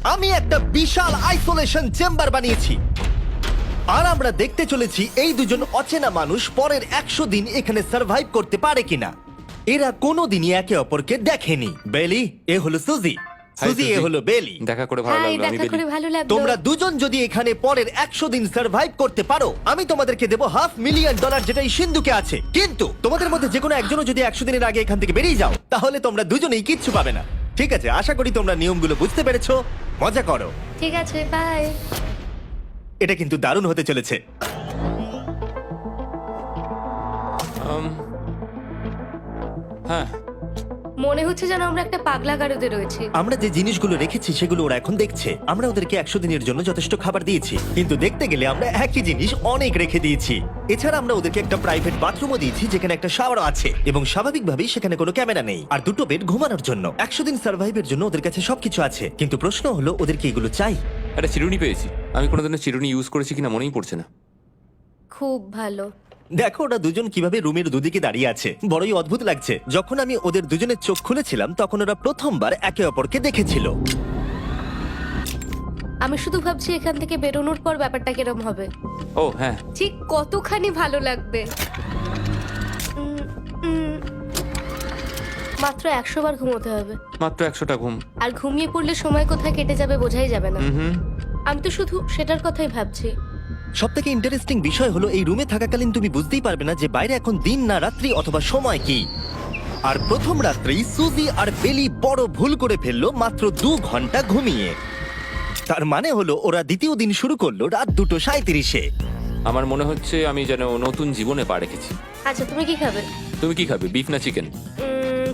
আমি একটা বিশাল isolation chamber বানিয়েছি, আর আমরা দেখতে চলেছি এই দুজন অচেনা মানুষ পরের 100 দিন এখানে সার্ভাইভ করতে পারে কিনা। এরা কোনোদিনই একে অপরকে দেখেনি। বেলি, এ হলো সুজি, সুজি এ সুজি। হলো বেলি। দেখা করে ভালো হাই, লাগলো। আমি দেখা বেলি। করে ভালো লাগলো। তোমরা দুজন যদি এখানে পরের 100 দিন সার্ভাইভ করতে পারো, আমি তোমাদেরকে দেবো $500,000, যেটা এই সিন্ধুকে আছে। কিন্তু তোমাদের মধ্যে যে কোনো একজনও যদি 100 দিনের আগে এখান থেকে বেরিয়ে যাও, তাহলে তোমরা দুজনেই কিচ্ছু পাবে না। ঠিক আছে, আশা করি তোমরা নিয়মগুলো বুঝতে পেরেছো। মজা করো। ঠিক আছে, বাই। এটা কিন্তু দারুণ হতে চলেছে। হ্যাঁ, মনে হচ্ছে যেন আমরা একটা পাগলা গারদে রয়েছি। আমরা যে জিনিসগুলো রেখেছি সেগুলো ওরা এখন দেখছে। আমরা ওদেরকে 100 দিনের জন্য যথেষ্ট খাবার দিয়েছি, কিন্তু দেখতে গেলে আমরা একই জিনিস অনেক রেখে দিয়েছি। এছাড়া আমরা ওদেরকে একটা প্রাইভেট বাথরুমও দিয়েছি, যেখানে একটা শাওয়ারও আছে, এবং স্বাভাবিকভাবেই সেখানে কোনো ক্যামেরা নেই, আর দুটো বেড ঘুমানোর জন্য। 100 দিন সার্ভাইভের জন্য ওদের কাছে সবকিছু আছে, কিন্তু প্রশ্ন হলো ওদেরকে এগুলো চাই। একটা চিরুনি পেয়েছি। আমি কোনোদিনও চিরুনি ইউজ করেছি কিনা মনেই পড়ছে না। খুব ভালো। দেখো ওরা দুজন কিভাবে রুমের দুদিকে দাঁড়িয়ে আছে, বড়ই অদ্ভুত লাগছে। যখন আমি ওদের দুজনের চোখ খুলেছিলাম, তখন ওরা প্রথমবার একে অপরকে দেখেছিল। আমি শুধু ভাবছি এখান থেকে বেরোনোর পর ব্যাপারটা কিরম হবে। ও হ্যাঁ, ঠিক কতখানি ভালো লাগবে। উম, উম, মাত্র 100 বার ঘুমোতে হবে, মাত্র 100টা ঘুম। আর ঘুমিয়ে পড়লে সময় কোথায় কেটে যাবে বোঝাই যাবে না। হুম। আমি তো শুধু সেটার কথাই ভাবছি। সব থেকে ইন্টারেস্টিং বিষয় হলো এই রুমে থাকাকালীন তুমি বুঝতেই পারবে না যে বাইরে এখন দিন না রাত্রি অথবা সময় কি। আর প্রথম রাত্রেই সুজি আর বেলি বড় ভুল করে ফেললো মাত্র 2 ঘন্টা ঘুমিয়ে। তার মানে হলো ওরা দ্বিতীয় দিন শুরু করলো রাত 2:37-এ। আমার মনে হচ্ছে আমি যেন নতুন জীবনে পা রেখেছি। আচ্ছা, তুমি কি খাবে? তুমি কি খাবে, বিফ না চিকেন?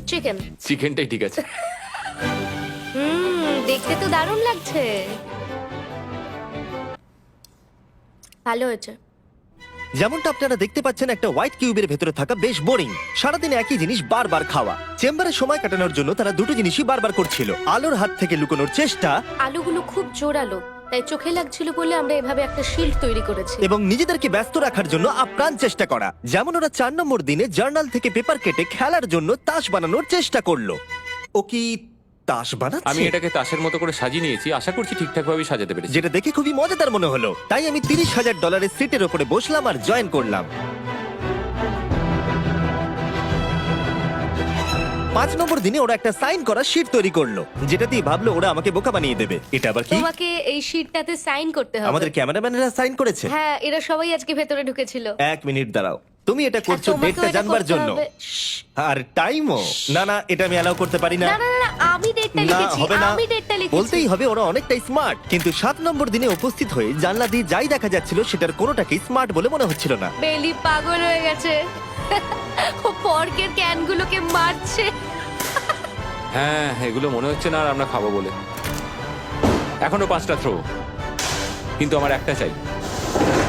চিকেন। চিকেনটাই ঠিক আছে। দেখতে তো দারুণ লাগছে। ভালো হয়েছে। যেমনটা আপনারা দেখতে পাচ্ছেন, একটা হোয়াইট কিউবের ভেতরে থাকা বেশ বোরিং। সারাদিন একই জিনিস বারবার খাওয়া। চেম্বারে সময় কাটানোর জন্য তারা দুটো জিনিসই বারবার করছিল: আলোর হাত থেকে লুকোনোর চেষ্টা আলুগুলো খুব জোরালো, তাই চোখে লাগছিল বলে আমরা এভাবে একটা শিল্ড তৈরি করেছি। এবং নিজেদেরকে ব্যস্ত রাখার জন্য আপ্রাণ চেষ্টা করা। যেমন ওরা 4 নম্বর দিনে জার্নাল থেকে পেপার কেটে খেলার জন্য তাস বানানোর চেষ্টা করলো। ও কি তাস আমি বানাচ্ছে? এটাকে তাসের মতো করে সাজিয়ে নিয়েছি, আশা করছি ঠিকঠাক ভাবে সাজাতে পেরেছি। যেটা দেখে খুবই মজাদার মনে হলো, তাই আমি $30,000 সিটের উপরে বসলাম আর জয়েন করলাম। 5 নম্বর দিনে ওরা একটা সাইন করা শিট তৈরি করলো, যেটা দিয়ে ভাবলো ওরা আমাকে বোকা বানিয়ে দেবে। এটা আবার কি? তোমাকে এই শিটটাতে সাইন করতে হবে। আমাদের ক্যামেরাম্যানেরা সাইন করেছে। হ্যাঁ, এরা সবাই আজকে ভেতরে ঢুকেছিল। 1 মিনিট দাঁড়াও, তুমি এটা আর করছো তোমাকেও ডেটটা এটা জানবার করতে জন্য, হবে। শ্শ্। আর টাইমও। না না, এটা আমি অ্যালাউ করতে পারি না। না না না, আমি ডেটটা না, লিখেছি। হবে না। আমি ডেটটা লিখেছি। বলতেই হবে ওরা অনেকটাই স্মার্ট, কিন্তু 7 নম্বর দিনে উপস্থিত হয়ে জানলা দিয়ে যাই দেখা যাচ্ছিল সেটার কোনোটাকেই স্মার্ট বলে মনে হচ্ছিল না। বেলি পাগল হয়ে গেছে। ও পর্কের ক্যানগুলোকে মারছে। হ্যাঁ, এগুলো মনে হচ্ছে না আর আমরা খাবো বলে। এখনো 5টা থ্রো, কিন্তু আমার একটা চাই।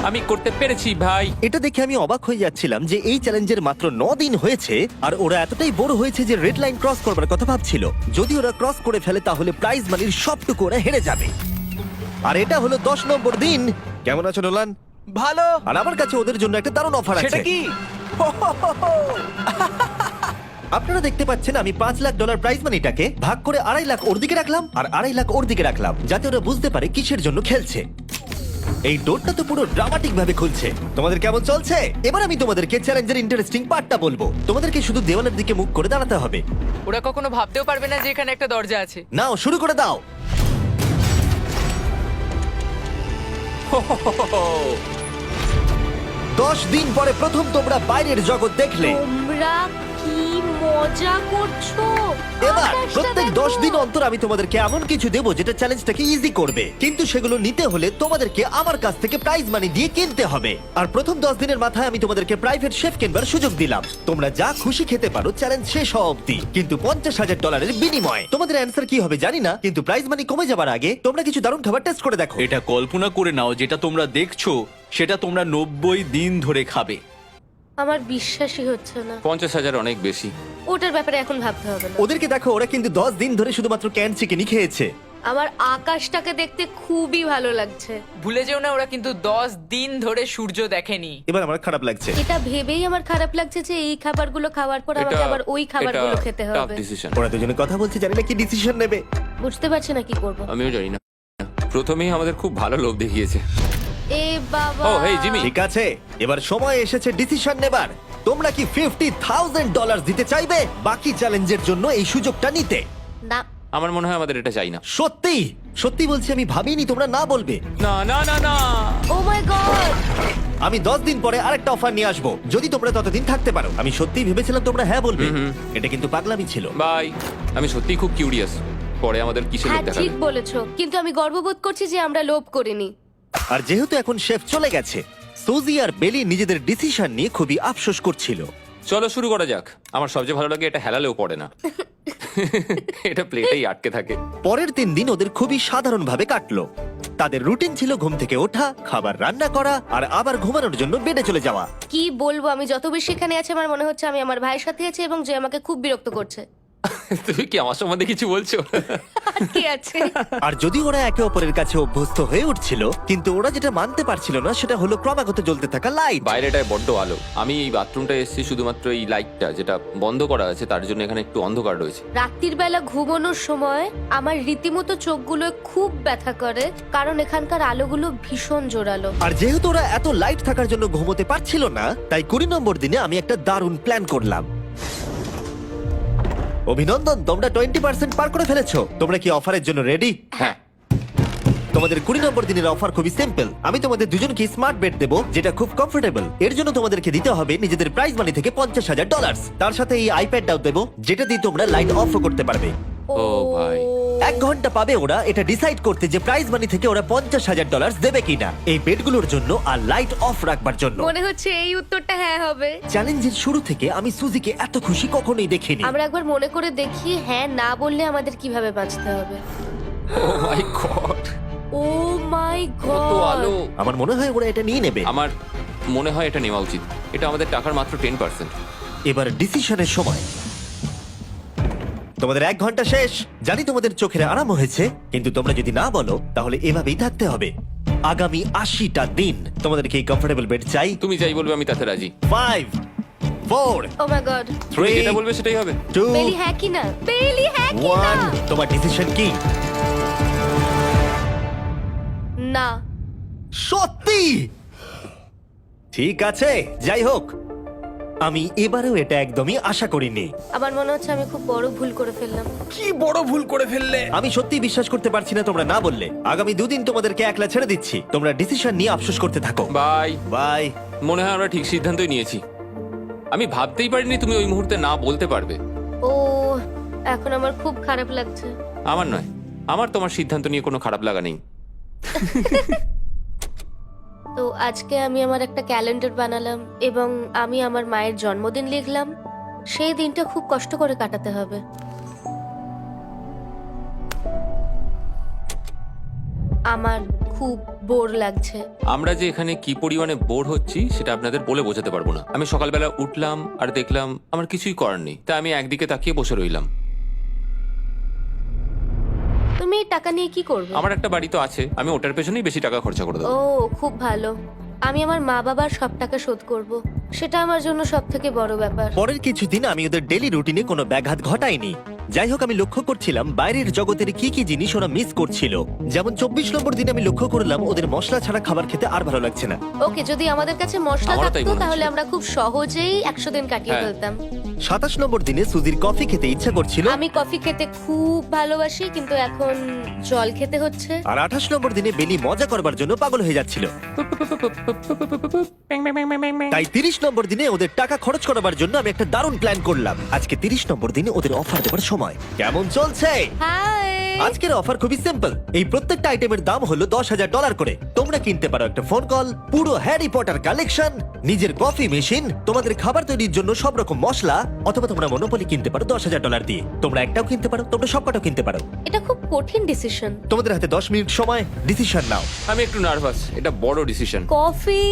আমি করতে পেরেছি ভাই। এটা দেখে আমি অবাক হয়ে যাচ্ছিলাম যে এই চ্যালেঞ্জের মাত্র 9 দিন হয়েছে, আর ওরা এতটাই বোর হয়েছে যে রেড লাইন ক্রস করবার কথা ভাবছিল। যদি ওরা ক্রস করে ফেলে তাহলে প্রাইজ মানির সবটুকু ওরা হেরে যাবে। আর এটা হলো 10 নম্বর দিন। কেমন আছো নোলান? ভালো। আর আমার কাছে ওদের জন্য একটা দারুণ অফার সেটা আছে। কি? আপনারা দেখতে পাচ্ছেন আমি $5 লাখ প্রাইজ মানিটাকে ভাগ করে 2.5 লাখ ওর দিকে রাখলাম আর 2.5 লাখ ওর দিকে রাখলাম, যাতে ওরা বুঝতে পারে কিসের জন্য খেলছে। এই ডোরটা তো পুরো ড্রামাটিক ভাবে খুলছে। তোমাদের কেমন চলছে? এবার আমি তোমাদেরকে চ্যালেঞ্জের ইন্টারেস্টিং পার্টটা বলবো। তোমাদেরকে শুধু দেওয়ালের দিকে মুখ করে দাঁড়াতে হবে। ওরা কখনো ভাবতেও পারবে না যে এখানে একটা দরজা আছে। নাও শুরু করে দাও। দশ দিন পরে প্রথম তোমরা বাইরের জগৎ দেখলে। তোমরা কি মজা করছো? এবার আকাশটা প্রত্যেক দেখো। 10 দিন অন্তর আমি তোমাদেরকে এমন কিছু দেবো যেটা চ্যালেঞ্জটাকে ইজি করবে, কিন্তু সেগুলো নিতে হলে তোমাদেরকে আমার কাছ থেকে প্রাইজ মানি দিয়ে কিনতে হবে। আর প্রথম 10 দিনের মাথায় আমি তোমাদেরকে প্রাইভেট শেফ কেনবার সুযোগ দিলাম। তোমরা যা খুশি খেতে পারো চ্যালেঞ্জ শেষ হওয়া অব্দি, কিন্তু $50,000 বিনিময়ে। তোমাদের অ্যান্সার কি হবে জানি না, কিন্তু প্রাইজ মানি কমে যাবার আগে তোমরা কিছু দারুণ খাবার টেস্ট করে দেখো। এটা কল্পনা করে নাও, যেটা তোমরা দেখছো সেটা তোমরা 90 দিন ধরে খাবে। আমার বিশ্বাসই হচ্ছে না। 50,000 অনেক বেশি। ওটার ব্যাপারে এখন ভাবতে হবে না। ওদেরকে দেখো, ওরা কিন্তু 10 দিন ধরে শুধুমাত্র ক্যান চিকেনই খেয়েছে। আমার আকাশটাকে দেখতে খুবই ভালো লাগছে। ভুলে যেও না, ওরা কিন্তু 10 দিন ধরে সূর্য দেখেনি। এবার আমার খারাপ লাগছে। এটা ভেবেই আমার খারাপ লাগছে যে এই খাবারগুলো খাওয়ার পর আমাকে আবার ওই খাবারগুলো খেতে হবে। ডিসিশন। ওরা দুজনে কথা বলছে, জানি না কি ডিসিশন নেবে। বুঝতে পারছি না কি করব। আমিও জানি না। প্রথমেই আমাদের খুব ভালো লোভ দেখিয়েছে। এ বাবা। ও, হেই, জিমি। ঠিক আছে, এবার সময় এসেছে ডিসিশন নেবার। তোমরা কি $50,000 দিতে চাইবে বাকি চ্যালেঞ্জের জন্য এই সুযোগটা নিতে? না। আমার মনে হয় আমাদের এটা চাই না। সত্যি সত্যি বলছি, আমি ভাবিনি তোমরা না বলবে। না না না না। ও মাই গড। আমি 10 দিন পরে আরেকটা অফার নিয়ে আসবো, যদি তোমরা ততদিন থাকতে পারো। আমি সত্যিই ভেবেছিলাম তোমরা হ্যাঁ বলবে। এটা কিন্তু পাগলামি ছিল। বাই। আমি সত্যিই খুব কিউরিয়াস, পরে আমাদের কিসের হ্যাঁ লোভ দেখাবে। ঠিক বলেছো, কিন্তু আমি গর্ববোধ করছি যে আমরা লোভ করিনি। আর যেহেতু এখন শেফ চলে গেছে, সুজি আর বেলি নিজেদের ডিসিশন নিয়ে খুবই আফসোস করছিল। চলো শুরু করা যাক। আমার সবচেয়ে ভালো লাগে এটা হেলালেও পড়ে না। এটা প্লেটেই আটকে থাকে। পরের 3 দিন ওদের খুবই সাধারণভাবে কাটলো। তাদের রুটিন ছিল ঘুম থেকে ওঠা, খাবার রান্না করা আর আবার ঘুমানোর জন্য বেডে চলে যাওয়া। কি বলবো, আমি যত বেশি এখানে আছি আমার মনে হচ্ছে আমি আমার ভাইয়ের সাথে আছি এবং যে আমাকে খুব বিরক্ত করছে। তুমি কি আমার সম্বন্ধে কিছু বলছো? আর কি আছে? আর যদি ওরা একে অপরের কাছে অভ্যস্ত হয়ে উঠছিল, কিন্তু ওরা যেটা মানতে পারছিল না সেটা হলো ক্রমাগত জ্বলতে থাকা লাইট। বাইরেটায় বড্ড আলো। আমি এই বাথরুমটা এসেছি শুধুমাত্র এই লাইটটা যেটা বন্ধ করা আছে তার জন্য এখানে একটু অন্ধকার রয়েছে। রাত্রির বেলা ঘুমানোর সময় আমার রীতিমতো চোখগুলো খুব ব্যথা করে, কারণ এখানকার আলোগুলো ভীষণ জোরালো। আর যেহেতু ওরা এত লাইট থাকার জন্য ঘুমোতে পারছিল না, তাই 20 নম্বর দিনে আমি একটা দারুণ প্ল্যান করলাম। অভিনন্দন, তোমরা 20% পার করে ফেলেছো। তোমরা কি অফারের জন্য রেডি? হ্যাঁ। তোমাদের 20 নম্বর দিনের অফার খুবই সিম্পল। আমি তোমাদের দুজনকে স্মার্ট বেড দেবো, যেটা খুব কমফোর্টেবল। এর জন্য তোমাদেরকে দিতে হবে নিজেদের প্রাইজ মানি থেকে $50,000। তার সাথে এই আইপ্যাডটাও দেবো, যেটা দিয়ে তোমরা লাইট অফও করতে পারবে। ও ভাই। 1 ঘন্টা পাবে ওরা এটা ডিসাইড করতে যে প্রাইজ মানি থেকে ওরা $50,000 দেবে কিনা এই বেডগুলোর জন্য আর লাইট অফ রাখবার জন্য। মনে হচ্ছে এই উত্তরটা হ্যাঁ হবে। চ্যালেঞ্জের শুরু থেকে আমি সুজিকে এত খুশি কখনোই দেখিনি। আমরা একবার মনে করে দেখি হ্যাঁ না বললে আমাদের কিভাবে বাঁচতে হবে। ও মাই গড। ও মাই কত আলো। গড। আমার মনে হয় ওরা এটা নিয়ে নেবে। আমার মনে হয় এটা নেওয়া উচিত। এটা আমাদের টাকার মাত্র 10%। এবার ডিসিশনের সময়। তোমাদের 1 ঘন্টা শেষ। জানি তোমাদের চোখের আরাম হয়েছে, কিন্তু তোমরা যদি না বলো তাহলে এভাবেই থাকতে হবে আগামী 80টা দিন। তোমাদেরকে এই কমফোর্টেবল বেড চাই। তুমি যাই বলবে আমি তাতে রাজি। 5 4 ও মাই গড। তুমি 3 যেটা বলবে সেটাই হবে। 2 বেলি হ্যাঁ কি না? বেলি হ্যাঁ কি না? 1 তোমার ডিসিশন কি? না। সত্যি? ঠিক আছে, যাই হোক, আমি এবারেও এটা একদমই আশা করিনি। আমার মনে হচ্ছে আমি খুব বড় ভুল করে ফেললাম। কি বড় ভুল করে ফেললে। আমি সত্যি বিশ্বাস করতে পারছি না তোমরা না বললে। আগামী 2 দিন তোমাদেরকে একলা ছেড়ে দিচ্ছি। তোমরা ডিসিশন নিয়ে আফসোস করতে থাকো। বাই। বাই। মনে হয় আমরা ঠিক সিদ্ধান্তই নিয়েছি। আমি ভাবতেই পারিনি তুমি ওই মুহূর্তে না বলতে পারবে। ও এখন আমার খুব খারাপ লাগছে। আমার নয়, আমার তোমার সিদ্ধান্ত নিয়ে কোনো খারাপ লাগা নেই। তো আজকে আমি আমার একটা ক্যালেন্ডার বানালাম এবং আমি আমার মায়ের জন্মদিন লিখলাম। সেই দিনটা খুব কষ্ট করে কাটাতে হবে। আমার খুব বোর লাগছে। আমরা যে এখানে কি পরিমাণে বোর হচ্ছি সেটা আপনাদের বলে বোঝাতে পারবো না। আমি সকালবেলা উঠলাম আর দেখলাম আমার কিছুই করার নেই, তাই আমি একদিকে তাকিয়ে বসে রইলাম। তুমি এই টাকা নিয়ে কি করবে? আমার একটা বাড়ি তো আছে, আমি ওটার পেছনেই বেশি টাকা খরচা করে দেবো। ও খুব ভালো। আমি আমার মা বাবার সব টাকা শোধ করব। সেটা আমার জন্য সব থেকে বড় ব্যাপার। পরের কিছুদিন আমি ওদের ডেলি রুটিনে কোনো ব্যাঘাত ঘটাইনি। যাই হোক, আমি লক্ষ্য করছিলাম বাইরের জগতের কি কি জিনিস ওরা মিস করছিল। যেমন 24 নম্বর দিনে আমি লক্ষ্য করলাম ওদের মশলা ছাড়া খাবার খেতে আর ভালো লাগছে না। ওকে, যদি আমাদের কাছে মশলা আমারও তাই থাকতো মনে তাহলে হচ্ছে। আমরা খুব সহজেই 100 দিন কাটিয়ে হ্যাঁ। ফেলতাম। 27 নম্বর দিনে সুজির কফি খেতে ইচ্ছা করছিল, আমি কফি খেতে খুব ভালোবাসি, কিন্তু এখন জল খেতে হচ্ছে। আর 28 নম্বর দিনে বেলি মজা করবার জন্য পাগল হয়ে যাচ্ছিল। তাই 30 নম্বর দিনে ওদের টাকা খরচ করাবার জন্য আমি একটা দারুণ প্ল্যান করলাম। আজকে 30 নম্বর দিনে ওদের অফার দেবার সময়। কেমন চলছে? হাই। আজকের অফার খুবই সিম্পল। এই প্রত্যেকটা আইটেমের দাম হলো $10,000 করে। তোমরা কিনতে পারো একটা ফোন কল, পুরো হ্যারি পটার কালেকশন, নিজের কফি মেশিন, তোমাদের খাবার তৈরির জন্য সব রকম মশলা, অথবা তোমরা মনোপলি কিনতে পারো $10,000 দিয়ে। তোমরা একটাও কিনতে পারো, তোমরা সবকটাও কিনতে পারো। এটা খুব কঠিন ডিসিশন। তোমাদের হাতে 10 মিনিট সময়, ডিসিশন নাও। আমি একটু নার্ভাস, এটা বড় ডিসিশন। কফি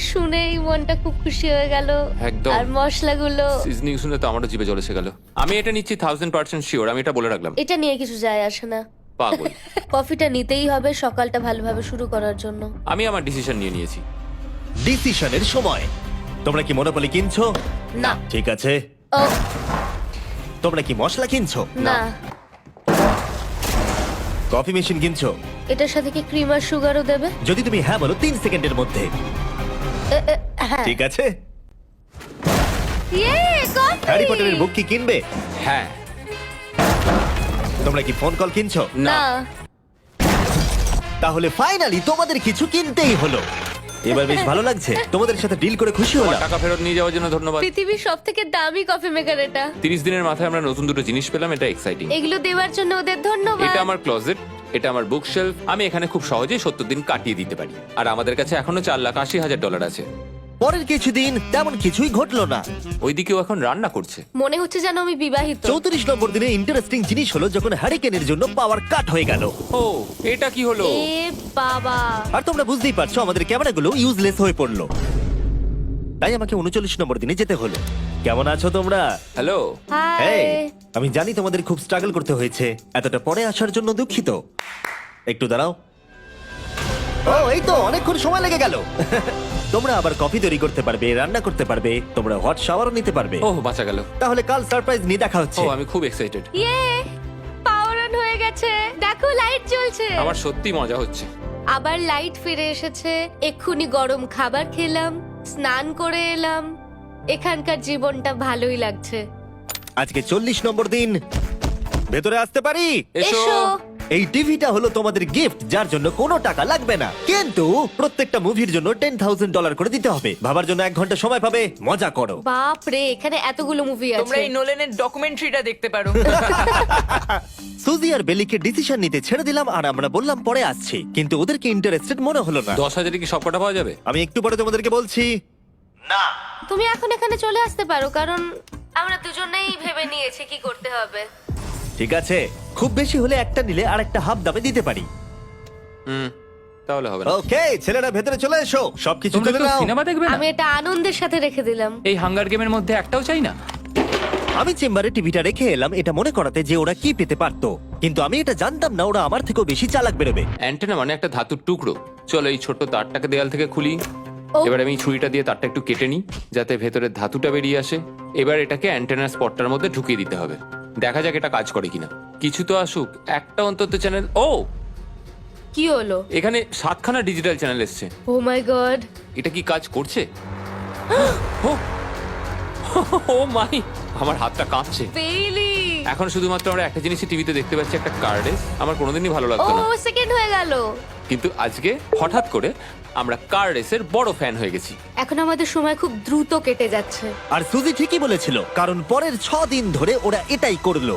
শুনেই মনটা খুব খুশি হয়ে গেল। একদম। আর মশলাগুলো, সিজনিং শুনে তো আমারও জিভে জল এসে গেল। আমি এটা নিচ্ছি 1000% শিওর, আমি এটা বলে রাখলাম। এটা নিয়ে কিছু যায় আসে না। পাগল। কফিটা নিতেই হবে সকালটা ভালোভাবে শুরু করার জন্য। আমি আমার ডিসিশন নিয়ে নিয়েছি। ডিসিশনের সময়। তোমরা কি মনোপলি কিনছো? না। ঠিক আছে। ও তোমরা কি মশলা কিনছো? না। কফি মেশিন কিনছো? এটার সাথে কি ক্রিম আর সুগারও দেবে? যদি তুমি হ্যাঁ বলো 3 সেকেন্ডের মধ্যে। হ্যাঁ। ঠিক আছে। ইয়ে, কফি! হ্যারি পটারের বুক কি কিনবে? হ্যাঁ। তোমরা কি ফোন কল কিনছো? না। তাহলে ফাইনালি তোমাদের কিছু কিনতেই হলো। এবার বেশ ভালো লাগছে। তোমাদের সাথে ডিল করে খুশি তোমার হলাম। টাকা ফেরত নিয়ে যাওয়ার জন্য ধন্যবাদ। পৃথিবীর সবথেকে দামি কফি মেকার এটা। 30 দিনের মাথায় আমরা নতুন দুটো জিনিস পেলাম, এটা এক্সাইটিং। এগুলো দেওয়ার জন্য ওদের ধন্যবাদ। এটা আমার ক্লোজেট, এটা আমার বুক শেলফ। আমি এখানে খুব সহজেই 70 দিন কাটিয়ে দিতে পারি। আর আমাদের কাছে এখনো $4,80,000 আছে। পরের কিছুদিন তেমন কিছুই ঘটলো না। ওইদিকেও এখন রান্না করছে। মনে হচ্ছে যেন আমি বিবাহিত। 34 নম্বর দিনে ইন্টারেস্টিং জিনিস হলো যখন হ্যারিকেনের জন্য পাওয়ার কাট হয়ে গেল। ও, এটা কি হলো? এ বাবা! আর তোমরা বুঝতেই পারছো আমাদের ক্যামেরাগুলো ইউজলেস হয়ে পড়লো। তাই আমাকে 39 নম্বর দিনে যেতে হলো। কেমন আছো তোমরা? হ্যালো। হাই। এই, আমি জানি তোমাদের খুব স্ট্রাগল করতে হয়েছে। এতটা পরে আসার জন্য দুঃখিত। একটু দাঁড়াও। ও, এই তো অনেকক্ষণ সময় লেগে গেল। তোমরা আবার কফি তৈরি করতে পারবে, রান্না করতে পারবে, তোমরা হট শাওয়ারও নিতে পারবে। ওহ, বাঁচা গেল। তাহলে কাল সারপ্রাইজ নিয়ে দেখা ও, হচ্ছে। আমি খুব এক্সাইটেড। ইয়ে! পাওয়ার অন হয়ে গেছে। দেখো লাইট জ্বলছে। আমার সত্যি মজা হচ্ছে। আবার লাইট ফিরে এসেছে। এক্ষুনি গরম খাবার খেলাম, স্নান করে এলাম। এখানকার জীবনটা ভালোই লাগছে। আজকে 40 নম্বর দিন। ভেতরে আসতে পারি? এসো। এসো। এই টিভিটা হলো তোমাদের গিফট, যার জন্য কোনো টাকা লাগবে না, কিন্তু প্রত্যেকটা মুভির জন্য $10,000 করে দিতে হবে। ভাবার জন্য 1 ঘন্টা সময় পাবে। মজা করো। বাপ রে, এখানে এতগুলো মুভি তোমরা আছে। এই নোলেনের ডকুমেন্টারিটা দেখতে পারো। সুজি আর বেলিকে ডিসিশন নিতে ছেড়ে দিলাম আর আমরা বললাম পরে আসছি, কিন্তু ওদেরকে ইন্টারেস্টেড মনে হলো না। 10,000 কি সবকটা পাওয়া যাবে? আমি একটু পরে তোমাদেরকে বলছি। না, তুমি এখন এখানে চলে আসতে পারো, কারণ আমরা দুজনেই ভেবে নিয়েছি কি করতে হবে। ঠিক আছে, খুব বেশি হলে একটা নিলে আর একটা হাফ দামে দিতে পারি। তাহলে হবে না। ওকে, ছেলেরা ভেতরে চলে এসো, সবকিছু তোমরা তুলে কেউ নাও। সিনেমা দেখবে না? আমি এটা আনন্দের সাথে রেখে দিলাম। এই হাঙ্গার গেমের মধ্যে একটাও চাই না। আমি চেম্বারে টিভিটা রেখে এলাম এটা মনে করাতে যে ওরা কি পেতে পারতো, কিন্তু আমি এটা জানতাম না ওরা আমার থেকেও বেশি চালাক বেরোবে। অ্যান্টেনা মানে একটা ধাতুর টুকরো। চলো এই ছোট্ট তারটাকে দেয়াল থেকে খুলি। ও। এবার আমি ছুরিটা দিয়ে তারটা একটু কেটে নিই যাতে ভেতরের ধাতুটা বেরিয়ে আসে। এবার এটাকে অ্যান্টেনার স্পটটার মধ্যে ঢুকিয়ে দিতে হবে। দেখা যাক এটা কাজ করে কিনা। কিছু তো আসুক, একটা অন্তত চ্যানেল। ও, কি হলো? এখানে 7খানা ডিজিটাল চ্যানেল এসছে। ও মাই গড! এটা কি কাজ করছে? ও, ও মাই, আমার হাতটা কাঁপছে। বেইলি! এখন শুধুমাত্র আমরা একটা জিনিসই টিভিতে দেখতে পাচ্ছি, একটা কার্ডেস। আমার কোনোদিনই ভালো ও লাগতো না, সেকেন্ড হয়ে গেল। কিন্তু আজকে হঠাৎ করে আমরা কার রেসের বড় ফ্যান হয়ে গেছি। এখন আমাদের সময় খুব দ্রুত কেটে যাচ্ছে। আর সুজি ঠিকই বলেছিল, কারণ পরের 6 দিন ধরে ওরা এটাই করলো।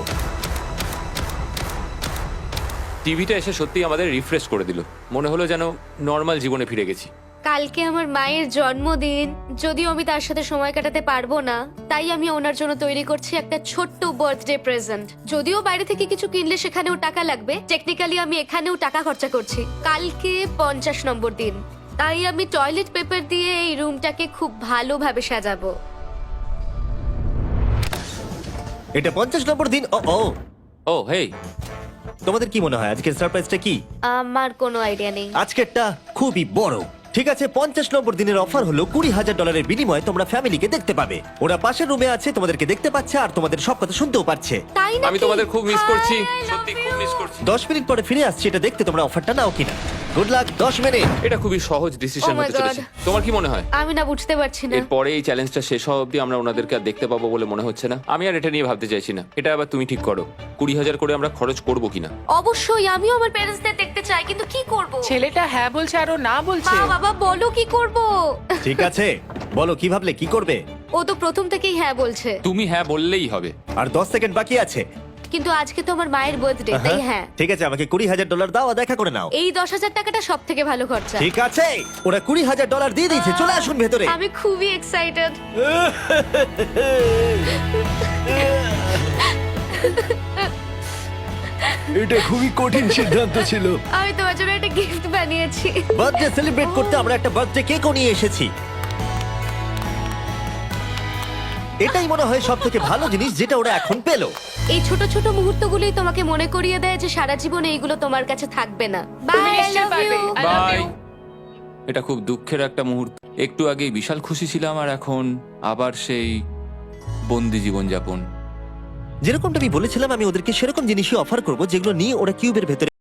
টিভিটা এসে সত্যি আমাদের রিফ্রেশ করে দিল। মনে হলো যেন নর্মাল জীবনে ফিরে গেছি। কালকে আমার মায়ের জন্মদিন, যদিও আমি তার সাথে সময় কাটাতে পারবো না, তাই আমি ওনার জন্য তৈরি করছি একটা ছোট্ট বার্থডে প্রেজেন্ট। যদিও বাইরে থেকে কিছু কিনলে সেখানেও টাকা লাগবে, টেকনিক্যালি আমি এখানেও টাকা খরচা করছি। কালকে 50 নম্বর দিন, তাই আমি টয়লেট পেপার দিয়ে এই রুমটাকে খুব ভালোভাবে সাজাবো। এটা 50 নম্বর দিন। ও ও, ও হেই, তোমাদের কি মনে হয় আজকের সারপ্রাইজটা কি? আমার কোনো আইডিয়া নেই। আজকেরটা খুবই বড়। ঠিক আছে, 50 নম্বর দিনের অফার হলো $20,000 বিনিময়ে তোমরা ফ্যামিলিকে দেখতে পাবে। ওরা পাশের রুমে আছে, তোমাদেরকে দেখতে পাচ্ছে আর তোমাদের সব কথা শুনতেও পাচ্ছে। তাই না? আমি তোমাদের খুব মিস করছি, সত্যি খুব মিস করছি। 10 মিনিট পরে ফিরে আসছি এটা দেখতে তোমরা অফারটা নাও কিনা। Good luck. 10 মিনিট। এটা খুবই সহজ ডিসিশন Oh my হতে চলেছে। God. তোমার কি মনে হয়? আমি না বুঝতে পারছি না। এরপরে এই চ্যালেঞ্জটা শেষ হওয়া অবধি আমরা ওনাদেরকে আর দেখতে পাবো বলে মনে হচ্ছে না। আমি আর এটা নিয়ে ভাবতে চাইছি না। এটা আবার তুমি ঠিক করো, 20,000 করে আমরা খরচ করবো কিনা। অবশ্যই আমিও আমার প্যারেন্টসদের দেখতে চাই, কিন্তু কি করব? ছেলেটা হ্যাঁ বলছে আর ও না বলছে। মা বাবা বলো কি করব? ঠিক আছে, বলো কি ভাবলে, কি করবে? ও তো প্রথম থেকেই হ্যাঁ বলছে। তুমি হ্যাঁ বললেই হবে। আর 10 সেকেন্ড বাকি আছে। কিন্তু আজকে তো আমার মায়ের বার্থডে, তাই হ্যাঁ। ঠিক আছে, আমাকে $20,000 দাও আর দেখা করে নাও। এই 10,000 টাকাটা সব থেকে ভালো খরচা। ঠিক আছে, ওরা $20,000 দিয়ে দিয়েছে। চলে আসুন ভেতরে। আমি খুবই এক্সাইটেড। এটা খুবই কঠিন সিদ্ধান্ত ছিল। আমি তোমার জন্য একটা গিফট বানিয়েছি। বার্থডে সেলিব্রেট করতে আমরা একটা বার্থডে কেকও নিয়ে এসেছি। এটাই মনে হয় সব থেকে ভালো জিনিস যেটা ওরা এখন পেলো। এই ছোট ছোট মুহূর্তগুলোই তোমাকে মনে করিয়ে দেয় যে সারা জীবন এইগুলো তোমার কাছে থাকবে না। তুমি বাই, আই নিশ্চয়ই লাভ পারবে। You. I love bye. you. এটা খুব দুঃখের একটা মুহূর্ত। একটু আগেই বিশাল খুশি ছিলাম আর এখন আবার সেই বন্দি জীবনযাপন। যেরকমটা আমি বলেছিলাম, আমি ওদেরকে সেরকম জিনিসই অফার করবো যেগুলো নিয়ে ওরা কিউবের ভেতরে